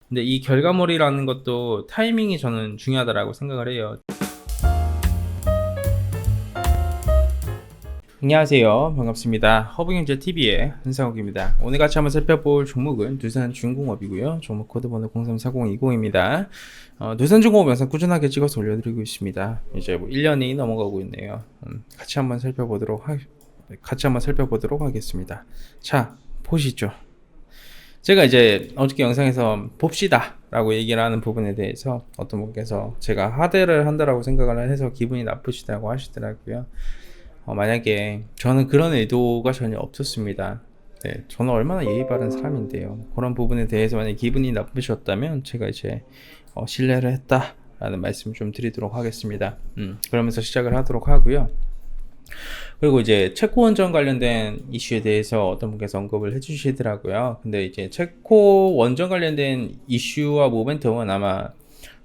근데 이 결과물이라는 것도 타이밍이 저는 중요하다라고 생각을 해요. 안녕하세요. 반갑습니다. 허브경제TV의 한상욱입니다. 오늘 같이 한번 살펴볼 종목은 두산중공업이고요. 종목 코드 번호 034020입니다. 두산중공업 영상 꾸준하게 찍어서 올려드리고 있습니다. 이제 뭐 1년이 넘어가고 있네요. 같이 한번 살펴보도록 하겠습니다. 자, 보시죠. 제가 이제 어저께 영상에서 봅시다 라고 얘기를 하는 부분에 대해서 어떤 분께서 제가 하대를 한다라고 생각을 해서 기분이 나쁘시다고 하시더라고요. 만약에 저는 그런 의도가 전혀 없었습니다. 네, 저는 얼마나 예의 바른 사람인데요. 그런 부분에 대해서 만약에 기분이 나쁘셨다면 제가 이제 신뢰를 했다라는 말씀을 좀 드리도록 하겠습니다. 그러면서 시작을 하도록 하고요. 그리고 이제 체코 원전 관련된 이슈에 대해서 어떤 분께서 언급을 해주시더라고요. 근데 이제 체코 원전 관련된 이슈와 모멘텀은 아마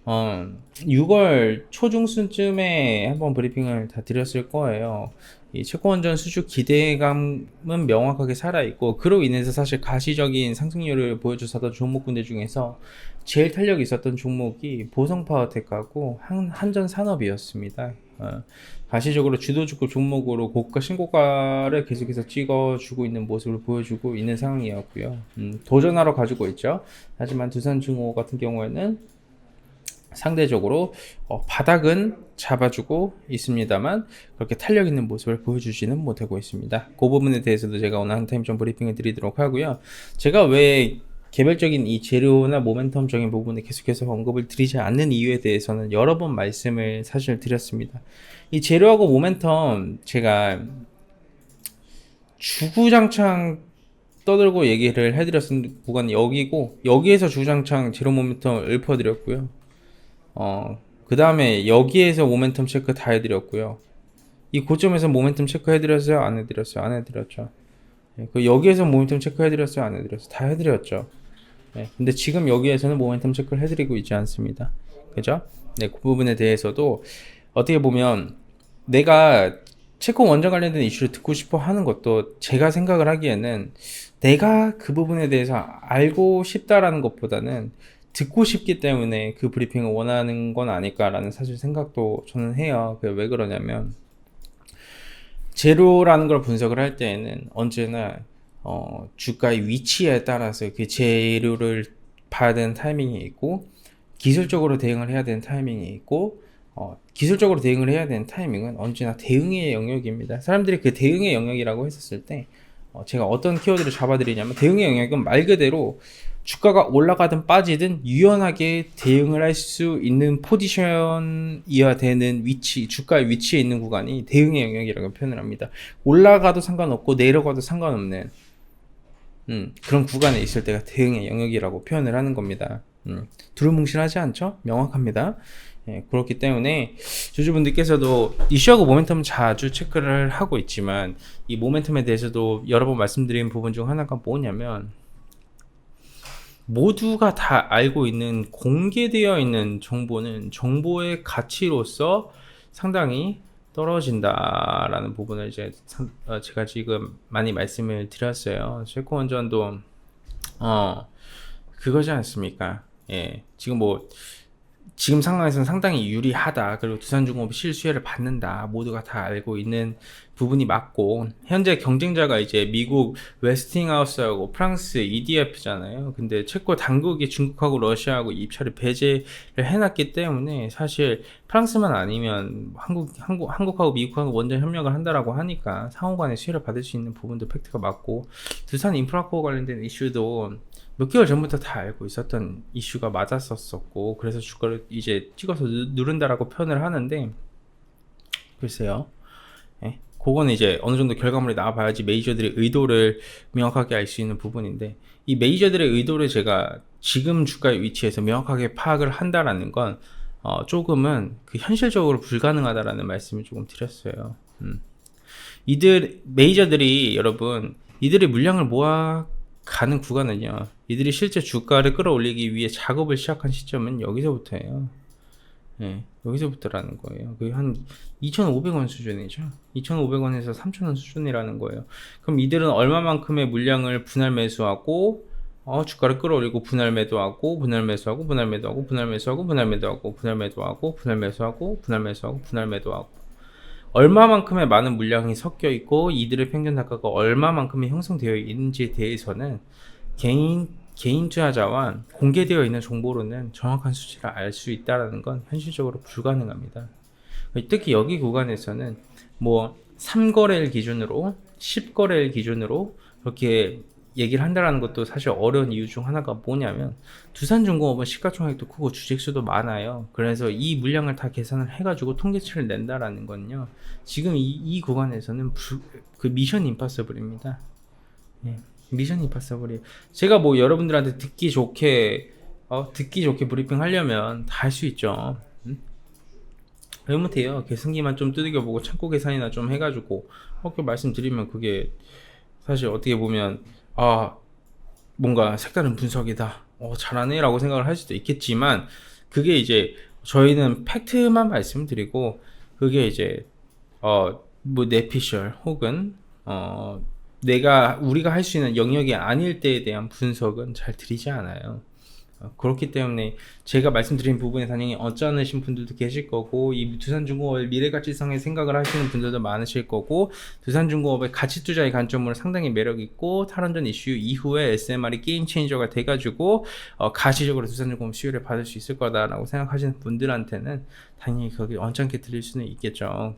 6월 초중순쯤에 한번 브리핑을 다 드렸을 거예요. 이 체코 원전 수주 기대감은 명확하게 살아있고, 그로 인해서 사실 가시적인 상승률을 보여줬었던 종목군들 중에서 제일 탄력이 있었던 종목이 보성파워텍하고 한전산업이었습니다. 가시적으로 주도주급 종목으로 고가 신고가를 계속해서 찍어주고 있는 모습을 보여주고 있는 상황이었고요. 도전하러 가지고 있죠. 하지만 두산중공업 같은 경우에는 상대적으로 바닥은 잡아주고 있습니다만 그렇게 탄력 있는 모습을 보여주지는 못하고 있습니다. 그 부분에 대해서도 제가 오늘 한 타임 좀 브리핑을 드리도록 하고요. 제가 왜 개별적인 이 재료나 모멘텀적인 부분에 계속해서 언급을 드리지 않는 이유에 대해서는 여러 번 말씀을 사실 드렸습니다. 이 재료하고 모멘텀 제가 주구장창 떠들고 얘기를 해드렸던 구간이 여기고, 여기에서 주구장창 재료 모멘텀을 읊어드렸고요. 그 다음에 여기에서 모멘텀 체크 다 해드렸고요. 이 고점에서 모멘텀 체크 해드렸어요? 안 해드렸어요? 안 해드렸죠. 그 여기에서 모멘텀 체크 해드렸어요? 안 해드렸어요? 다 해드렸죠. 근데 지금 여기에서는 모멘텀 체크를 해드리고 있지 않습니다. 그죠? 네, 그 부분에 대해서도 어떻게 보면 내가 체코 원전 관련된 이슈를 듣고 싶어 하는 것도 제가 생각을 하기에는 내가 그 부분에 대해서 알고 싶다라는 것보다는 듣고 싶기 때문에 그 브리핑을 원하는 건 아닐까라는 사실 생각도 저는 해요. 왜 그러냐면 재료라는 걸 분석을 할 때에는 언제나 주가의 위치에 따라서 그 재료를 봐야 되는 타이밍이 있고, 기술적으로 대응을 해야 되는 타이밍이 있고, 기술적으로 대응을 해야 되는 타이밍은 언제나 대응의 영역입니다. 사람들이 그 대응의 영역이라고 했었을 때 제가 어떤 키워드를 잡아드리냐면, 대응의 영역은 말 그대로 주가가 올라가든 빠지든 유연하게 대응을 할 수 있는 포지션이어야 되는 위치, 주가의 위치에 있는 구간이 대응의 영역이라고 표현을 합니다. 올라가도 상관없고 내려가도 상관없는 그런 구간에 있을 때가 대응의 영역이라고 표현을 하는 겁니다. 두루뭉실하지 않죠? 명확합니다. 그렇기 때문에 주주분들께서도 이슈하고 모멘텀 자주 체크를 하고 있지만, 이 모멘텀에 대해서도 여러 번 말씀드린 부분 중 하나가 뭐냐면, 모두가 다 알고 있는 공개되어 있는 정보는 정보의 가치로서 상당히 떨어진다라는 부분을 이제 제가 지금 많이 말씀을 드렸어요. 체코 원전도 그거지 않습니까? 지금 상황에서는 상당히 유리하다. 그리고 두산중공업이 실수혜를 받는다. 모두가 다 알고 있는 부분이 맞고, 현재 경쟁자가 이제 미국 웨스팅하우스하고 프랑스 EDF잖아요. 근데 체코 당국이 중국하고 러시아하고 입찰을 배제를 해놨기 때문에 사실 프랑스만 아니면 한국하고 미국하고 원전 협력을 한다라고 하니까 상호간에 수혜를 받을 수 있는 부분도 팩트가 맞고, 두산 인프라코어 관련된 이슈도 몇 개월 전부터 다 알고 있었던 이슈가 맞았었고, 그래서 주가를 이제 찍어서 누른다라고 표현을 하는데, 글쎄요. 그거는 이제 어느 정도 결과물이 나와봐야지 메이저들의 의도를 명확하게 알 수 있는 부분인데, 이 메이저들의 의도를 제가 지금 주가의 위치에서 명확하게 파악을 한다라는 건 조금은 그 현실적으로 불가능하다라는 말씀을 조금 드렸어요. 메이저들이 여러분, 이들의 물량을 모아 가는 구간은요, 이들이 실제 주가를 끌어올리기 위해 작업을 시작한 시점은 여기서부터예요. 여기서부터라는 거예요. 그게 한 2,500원 수준이죠. 2,500원에서 3,000원 수준이라는 거예요. 그럼 이들은 얼마만큼의 물량을 분할 매수하고 주가를 끌어올리고 분할 매도하고 분할 매수하고 분할 매도하고 분할 매수하고 분할 매도하고 분할 매도하고 분할 매수하고 분할 매수하고 분할 매도하고 얼마만큼의 많은 물량이 섞여 있고 이들의 평균 단가가 얼마만큼이 형성되어 있는지에 대해서는 개인 투자자와 공개되어 있는 정보로는 정확한 수치를 알 수 있다는 건 현실적으로 불가능합니다. 특히 여기 구간에서는 뭐 3거래일 기준으로 10거래일 기준으로 그렇게 얘기를 한다는 것도 사실 어려운 이유 중 하나가 뭐냐면 두산중공업은 시가총액도 크고 주식수도 많아요. 그래서 이 물량을 다 계산을 해가지고 통계치를 낸다라는 건요, 지금 이 구간에서는 그 미션 임파서블입니다. 예, 미션 임파서블이에요. 제가 뭐 여러분들한테 듣기 좋게 브리핑 하려면 다 할 수 있죠. 왜 못해요? 계산기만 좀 두들겨보고 창고 계산이나 좀 해가지고 그렇게 말씀드리면 그게 사실 어떻게 보면 뭔가 색다른 분석이다, 잘하네 라고 생각을 할 수도 있겠지만, 그게 이제 저희는 팩트만 말씀드리고 그게 이제 뭐 내피셜 혹은 우리가 할 수 있는 영역이 아닐 때에 대한 분석은 잘 드리지 않아요. 그렇기 때문에 제가 말씀드린 부분에 당연히 언짢으신 분들도 계실 거고, 이 두산중공업의 미래가치성에 생각을 하시는 분들도 많으실 거고, 두산중공업의 가치투자의 관점으로 상당히 매력있고 탈원전 이슈 이후에 SMR이 게임체인저가 돼가지고 가시적으로 두산중공업 수혜를 받을 수 있을 거다라고 생각하시는 분들한테는 당연히 거기 언짢게 들릴 수는 있겠죠.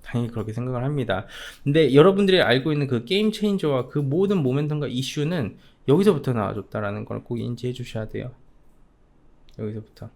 당연히 그렇게 생각을 합니다. 근데 여러분들이 알고 있는 그 게임체인저와 그 모든 모멘텀과 이슈는 여기서부터 나와줬다라는 걸 꼭 인지해 주셔야 돼요. 여기서부터.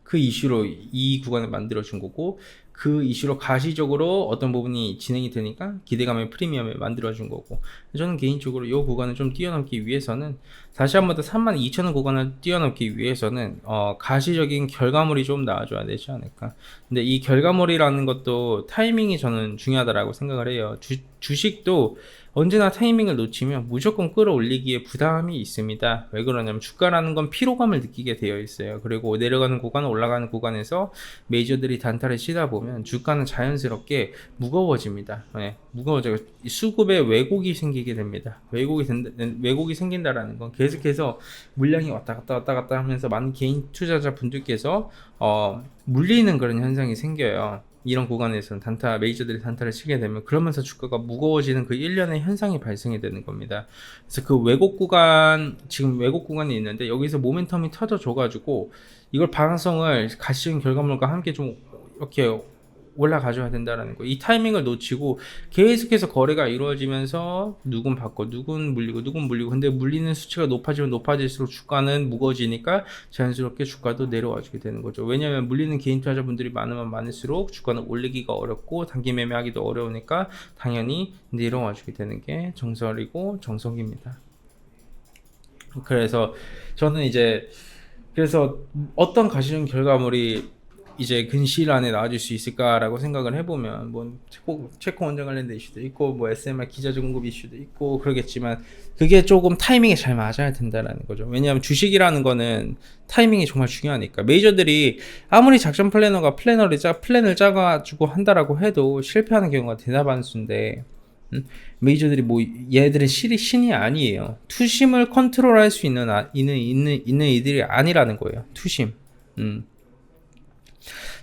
그 이슈로 이 구간을 만들어준 거고, 그 이슈로 가시적으로 어떤 부분이 진행이 되니까 기대감의 프리미엄을 만들어준 거고, 저는 개인적으로 이 구간을 좀 뛰어넘기 위해서는, 다시 한 번 더 32,000원 구간을 뛰어넘기 위해서는 가시적인 결과물이 좀 나와줘야 되지 않을까. 근데 이 결과물이라는 것도 타이밍이 저는 중요하다라고 생각을 해요. 주식도 언제나 타이밍을 놓치면 무조건 끌어올리기에 부담이 있습니다. 왜 그러냐면 주가라는 건 피로감을 느끼게 되어 있어요. 그리고 내려가는 구간, 올라가는 구간에서 메이저들이 단타를 치다 보면 주가는 자연스럽게 무거워집니다. 무거워져요. 수급에 왜곡이 생기게 됩니다. 왜곡이 생긴다라는 건 계속해서 물량이 왔다 갔다 하면서 많은 개인 투자자 분들께서 물리는 그런 현상이 생겨요. 이런 구간에서는 메이저들이 단타를 치게 되면 그러면서 주가가 무거워지는 그 일련의 현상이 발생이 되는 겁니다. 그래서 그 지금 왜곡 구간이 있는데 여기서 모멘텀이 터져줘가지고 이걸 방향성을 가시적인 결과물과 함께 좀 이렇게 올라가줘야 된다라는 거. 이 타이밍을 놓치고 계속해서 거래가 이루어지면서 누군 받고 누군 물리고 근데 물리는 수치가 높아지면 높아질수록 주가는 무거워지니까 자연스럽게 주가도 내려와주게 되는 거죠. 왜냐하면 물리는 개인 투자자분들이 많으면 많을수록 주가는 올리기가 어렵고 단기 매매하기도 어려우니까 당연히 내려와주게 되는 게 정설이고 정석입니다. 그래서 저는 그래서 어떤 가시적인 결과물이 이제 근시일 안에 나와줄 수 있을까라고 생각을 해보면, 뭐 체코 원전 관련된 이슈도 있고 뭐 SMR 기자재 공급 이슈도 있고 그러겠지만, 그게 조금 타이밍에 잘 맞아야 된다라는 거죠. 왜냐하면 주식이라는 거는 타이밍이 정말 중요하니까. 메이저들이 아무리 작전 플래너가 플랜을 짜가지고 한다라고 해도 실패하는 경우가 대다반수인데, 메이저들이 뭐 얘들은 신이 아니에요. 투심을 컨트롤할 수 있는 이들이 아니라는 거예요. 투심.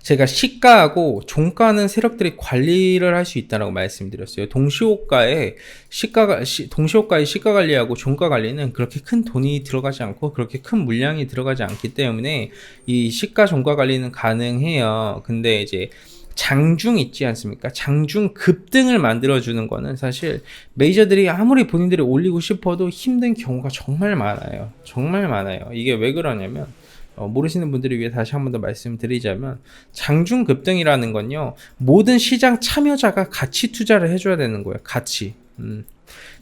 제가 시가하고 종가는 세력들이 관리를 할 수 있다고 말씀드렸어요. 동시호가의 시가 관리하고 종가 관리는 그렇게 큰 돈이 들어가지 않고 그렇게 큰 물량이 들어가지 않기 때문에 이 시가 종가 관리는 가능해요. 근데 이제 장중 있지 않습니까? 장중 급등을 만들어주는 거는 사실 메이저들이 아무리 본인들이 올리고 싶어도 힘든 경우가 정말 많아요. 정말 많아요. 이게 왜 그러냐면, 모르시는 분들을 위해 다시 한 번 더 말씀드리자면, 장중 급등이라는 건요, 모든 시장 참여자가 같이 투자를 해줘야 되는 거예요. 같이.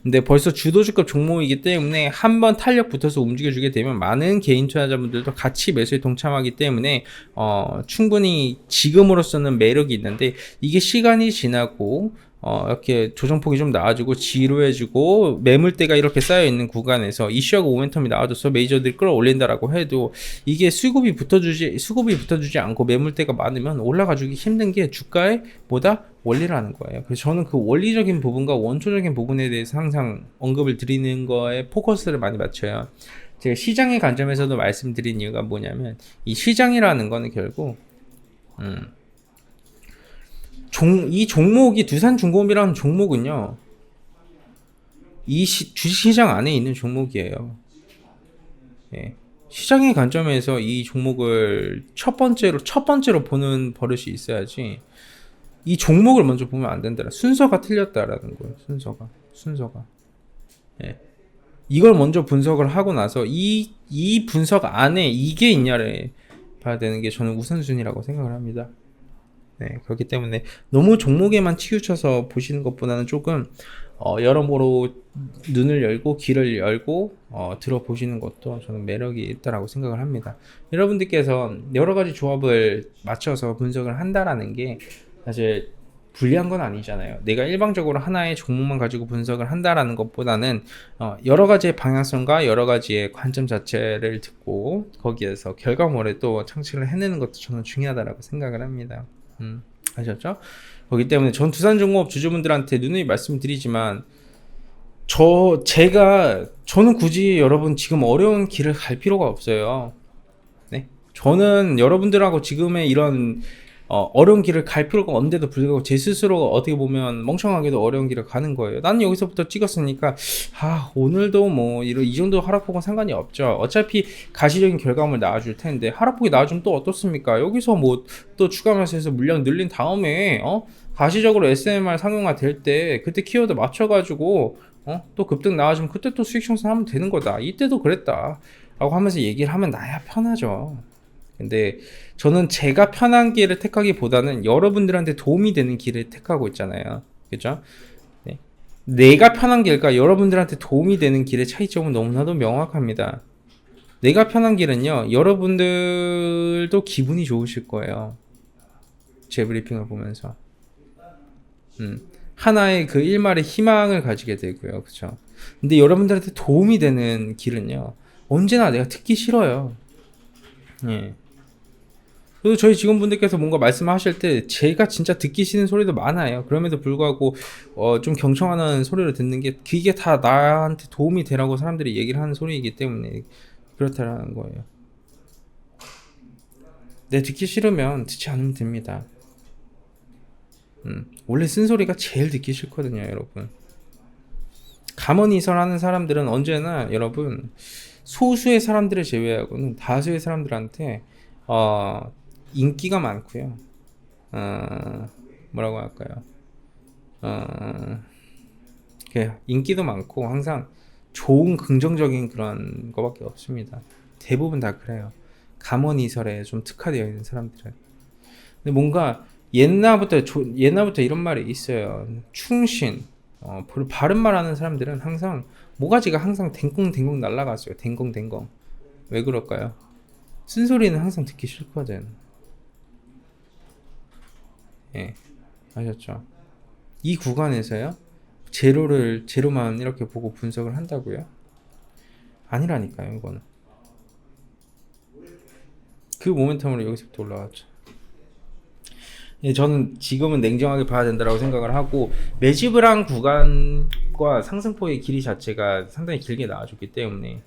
근데 벌써 주도주급 종목이기 때문에 한번 탄력 붙어서 움직여주게 되면 많은 개인 투자자분들도 같이 매수에 동참하기 때문에 충분히 지금으로서는 매력이 있는데, 이게 시간이 지나고 이렇게 조정폭이 좀 나와주고 지루해지고 매물대가 이렇게 쌓여 있는 구간에서 이슈하고 모멘텀이 나와줘서 메이저들이 끌어올린다라고 해도 이게 수급이 붙어주지 않고 매물대가 많으면 올라가주기 힘든 게 주가의 뭐다 원리라는 거예요. 그래서 저는 그 원리적인 부분과 원초적인 부분에 대해서 항상 언급을 드리는 거에 포커스를 많이 맞춰요. 제가 시장의 관점에서도 말씀드린 이유가 뭐냐면 이 시장이라는 거는 결국 이 종목이 두산중공업이라는 종목은요, 주식시장 안에 있는 종목이에요. 예. 시장의 관점에서 이 종목을 첫 번째로 보는 버릇이 있어야지, 이 종목을 먼저 보면 안 된다. 순서가 틀렸다라는 거예요. 순서가. 예. 이걸 먼저 분석을 하고 나서 이 분석 안에 이게 있냐를 봐야 되는 게 저는 우선순위라고 생각을 합니다. 네, 그렇기 때문에 너무 종목에만 치우쳐서 보시는 것보다는 조금 여러모로 눈을 열고 귀를 열고 들어보시는 것도 저는 매력이 있다라고 생각을 합니다. 여러분들께서 여러 가지 조합을 맞춰서 분석을 한다라는 게 사실 불리한 건 아니잖아요. 내가 일방적으로 하나의 종목만 가지고 분석을 한다라는 것보다는 여러 가지의 방향성과 여러 가지의 관점 자체를 듣고 거기에서 결과물에 또 창출을 해내는 것도 저는 중요하다라고 생각을 합니다. 아셨죠? 그렇기 때문에 전 두산중공업 주주분들한테 누누이 말씀드리지만 저는 굳이 여러분 지금 어려운 길을 갈 필요가 없어요. 네? 저는 여러분들하고 지금의 이런 어려운 길을 갈 필요가 없는데도 불구하고 제 스스로가 어떻게 보면 멍청하게도 어려운 길을 가는 거예요. 나는 여기서부터 찍었으니까 오늘도 뭐 이 정도 하락폭은 상관이 없죠. 어차피 가시적인 결과물 나와줄 텐데 하락폭이 나와주면 또 어떻습니까? 여기서 뭐 또 추가 매수해서 물량 늘린 다음에 가시적으로 SMR 상용화 될 때 그때 키워드 맞춰가지고 또 급등 나와주면 그때 또 수익 청산하면 되는 거다. 이때도 그랬다 라고 하면서 얘기를 하면 나야 편하죠. 근데 저는 제가 편한 길을 택하기보다는 여러분들한테 도움이 되는 길을 택하고 있잖아요. 그죠? 네. 내가 편한 길과 여러분들한테 도움이 되는 길의 차이점은 너무나도 명확합니다. 내가 편한 길은요, 여러분들도 기분이 좋으실 거예요. 제 브리핑을 보면서. 하나의 그 일말의 희망을 가지게 되고요. 그죠? 근데 여러분들한테 도움이 되는 길은요, 언제나 내가 듣기 싫어요. 예. 그리고 저희 직원분들께서 뭔가 말씀하실 때 제가 진짜 듣기 싫은 소리도 많아요. 그럼에도 불구하고 좀 경청하는 소리를 듣는 게 그게 다 나한테 도움이 되라고 사람들이 얘기를 하는 소리이기 때문에 그렇다라는 거예요. 내 듣기 싫으면 듣지 않으면 됩니다. 원래 쓴소리가 제일 듣기 싫거든요, 여러분. 가만히서라는 사람들은 언제나 여러분 소수의 사람들을 제외하고는 다수의 사람들한테 인기가 많고요. 뭐라고 할까요? 인기도 많고 항상 좋은 긍정적인 그런 거밖에 없습니다. 대부분 다 그래요. 감언이설에 좀 특화되어 있는 사람들은. 근데 뭔가 옛날부터 이런 말이 있어요. 충신, 바른 말 하는 사람들은 항상 모가지가 항상 댕꽁댕꽁 날아갔어요. 댕꽁댕꽁. 왜 그럴까요? 쓴소리는 항상 듣기 싫거든. 예, 아셨죠? 이 구간에서요, 제로만 이렇게 보고 분석을 한다고요? 아니라니까요, 이거는. 그 모멘텀으로 여기서부터 올라왔죠. 예, 저는 지금은 냉정하게 봐야 된다고 생각을 하고, 매집을 한 구간과 상승폭의 길이 자체가 상당히 길게 나와줬기 때문에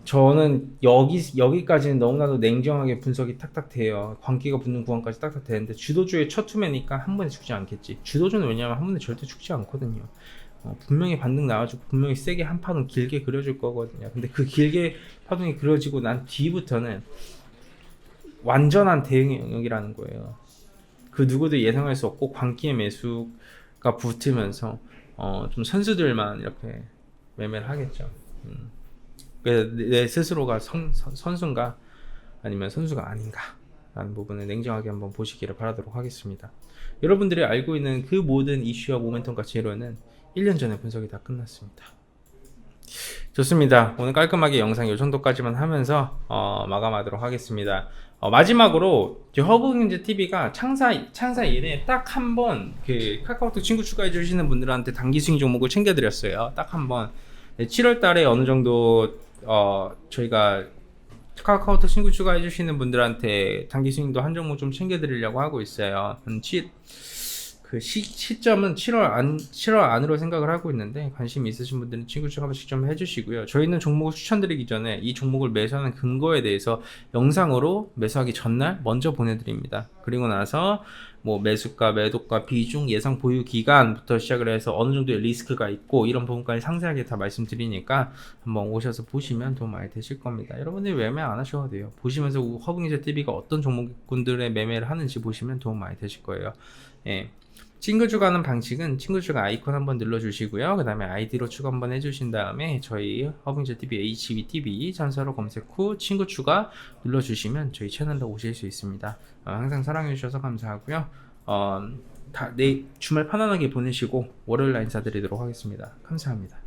저는 여기까지는 너무나도 냉정하게 분석이 탁탁 돼요. 광기가 붙는 구간까지 딱딱 되는데 주도주의 첫 투매니까 한 번에 죽지 않겠지. 주도주는 왜냐면 한 번에 절대 죽지 않거든요. 분명히 반등 나와주고 분명히 세게 한 파동 길게 그려줄 거거든요. 근데 그 길게 파동이 그려지고 난 뒤부터는 완전한 대응의 영역이라는 거예요. 그 누구도 예상할 수 없고 광기의 매수가 붙으면서 좀 선수들만 이렇게 매매를 하겠죠. 내 스스로가 선수인가 아니면 선수가 아닌가 라는 부분을 냉정하게 한번 보시기를 바라도록 하겠습니다. 여러분들이 알고 있는 그 모든 이슈와 모멘텀과 재료는 1년 전에 분석이 다 끝났습니다. 좋습니다. 오늘 깔끔하게 영상 이 정도까지만 하면서 마감하도록 하겠습니다. 마지막으로 허브경제 TV가 창사 이래 딱 한 번 그 카카오톡 친구 추가해 주시는 분들한테 단기 수익 종목을 챙겨드렸어요. 딱 한 번. 7월 달에 어느 정도 저희가 카카오톡 친구 추가해 주시는 분들한테 단기 수익도 한 종목 좀 챙겨드리려고 하고 있어요. 시점은 7월 안으로 생각을 하고 있는데, 관심 있으신 분들은 친구 추가 한번씩 좀 해주시고요. 저희는 종목을 추천드리기 전에 이 종목을 매수하는 근거에 대해서 영상으로 매수하기 전날 먼저 보내드립니다. 그리고 나서 뭐 매수가, 매도가, 비중, 예상 보유 기간부터 시작을 해서 어느 정도의 리스크가 있고 이런 부분까지 상세하게 다 말씀드리니까 한번 오셔서 보시면 도움 많이 되실 겁니다. 여러분들이 매매 안 하셔도 돼요. 보시면서 허브경제 TV가 어떤 종목군들의 매매를 하는지 보시면 도움 많이 되실 거예요. 예. 친구 추가하는 방식은 친구 추가 아이콘 한번 눌러주시고요. 그 다음에 아이디로 추가 한번 해주신 다음에 저희 허브경제 TV HBTV 전사로 검색 후 친구 추가 눌러주시면 저희 채널로 오실 수 있습니다. 항상 사랑해주셔서 감사하고요. 주말 편안하게 보내시고 월요일날 인사드리도록 하겠습니다. 감사합니다.